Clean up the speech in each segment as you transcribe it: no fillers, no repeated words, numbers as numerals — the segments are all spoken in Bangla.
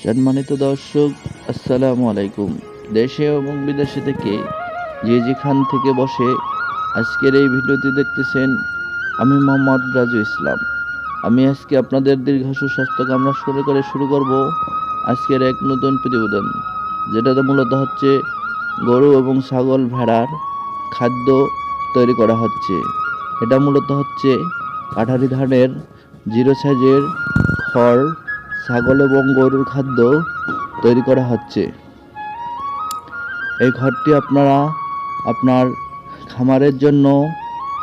সম্মানিত দর্শক, আসসালামু আলাইকুম। দেশে এবং বিদেশে থেকে যে যেখান থেকে বসে আজকের এই ভিডিওটি দেখতেছেন, আমি মোহাম্মদ রাজু ইসলাম। আমি আজকে আপনাদের দীর্ঘ সুস্বাস্থ্য কামনা করে শুরু করব আজকের এক নতুন প্রতিবেদন, যেটাতে মূলত হচ্ছে গরু এবং ছাগল ভেড়ার খাদ্য তৈরি করা হচ্ছে। এটা মূলত হচ্ছে কাঠারি ধানের জিরো সাইজের খড় ছাগল এবং গরুর খাদ্য তৈরি করা হচ্ছে। এই খড়টি আপনারা আপনার খামারের জন্য,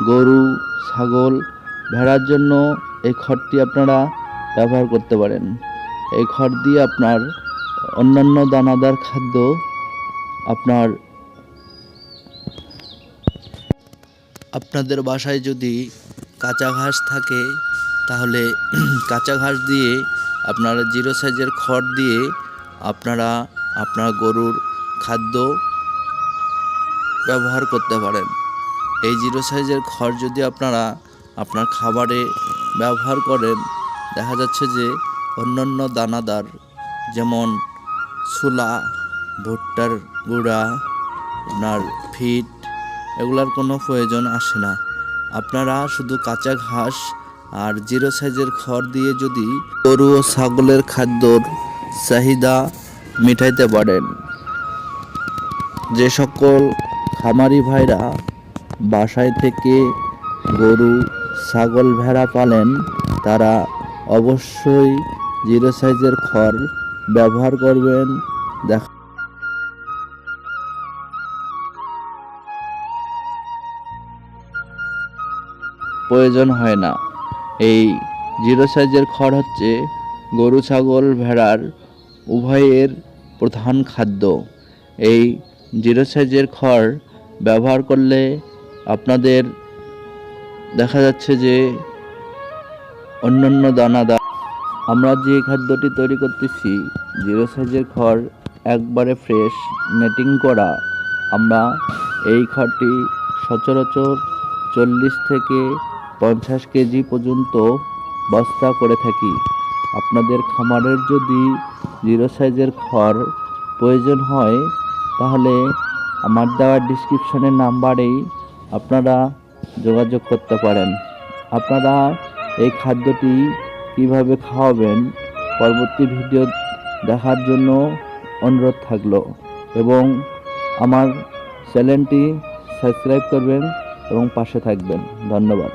গরু ছাগল ভেড়ার জন্য এই খড়টি আপনারা ব্যবহার করতে পারেন। এই খড় দিয়ে আপনার অন্যান্য দানাদার খাদ্য আপনাদের বাসায় যদি কাঁচা ঘাস থাকে, তাহলে কাঁচা ঘাস দিয়ে আপনারা জিরো সাইজের খড় দিয়ে আপনারা আপনার গরুর খাদ্য ব্যবহার করতে পারেন। এই জিরো সাইজের খড় যদি আপনারা আপনার খাবারে ব্যবহার করেন, দেখা যাচ্ছে যে অন্যান্য দানাদার যেমন ছোলা, ভুট্টার গুঁড়া, আপনার ফিড, এগুলার কোনো প্রয়োজন আসে না। আপনারা শুধু কাঁচা ঘাস আর জিরো সাইজের খড় দিয়ে যদি গরু ও ছাগলের খাদ্যর চাহিদা মেটাইতে পারেন। যে সকল খামারি ভাইরা বাসায় থেকে গরু ছাগল ভেড়া পালেন, তারা অবশ্যই জিরো সাইজের খড় ব্যবহার করবেন। প্রয়োজন হয় না। এই জিরো সাইজের খড় হচ্ছে গরু ছাগল ভেড়ার উভয়ের প্রধান খাদ্য। এই জিরো সাইজের খড় ব্যবহার করলে আপনাদের দেখা যাচ্ছে যে অন্যান্য দানাদার, আমরা যে খাদ্যটি তৈরি করতেছি জিরো সাইজের খড় একবারে ফ্রেশ নেটিং করা। আমরা এই খড়টি সচরাচর 40 থেকে 50 কেজি পর্যন্ত বস্তা করে থাকি। আপনাদের খামারের যদি জিরো সাইজের খড় প্রয়োজন হয়, তাহলে আমার দেওয়া ডিসক্রিপশনের নাম্বারেই আপনারা যোগাযোগ করতে পারেন। আপনারা এই খাদ্যটি কিভাবে খাওয়াবেন পরবর্তী ভিডিও দেখার জন্য অনুরোধ থাকলো, এবং আমার চ্যানেলটি সাবস্ক্রাইব করবেন এবং পাশে থাকবেন। ধন্যবাদ।